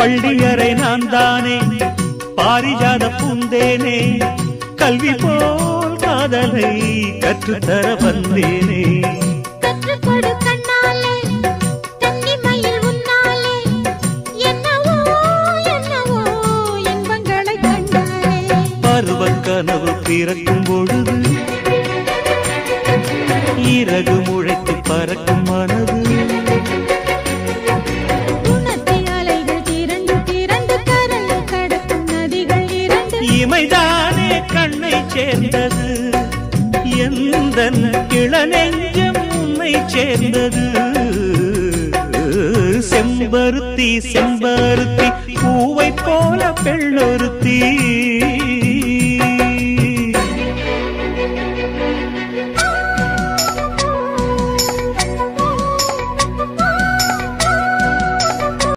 பள்ளியறை நான் தானே பாரிஜாத பூந்தேனே கல்வி போல் காதலை கற்றுத்தர வந்தேனே கற்றுக்கொடு கண்ணாலே தன்னிமையில் உன்னாலே என்னவோ என்னவோ இன்பங்களை கண்டாலே பருவக் கனவு பிறக்கும் பொழுது இறகு முளைத்து பறக்கும் மனது இமைதானே கண்ணை சேர்ந்தது எந்தன் இளநெஞ்சம் உன்னை சேர்ந்தது செம்பருத்தி செம்பருத்தி பூவை போல பெண்ணொருத்தி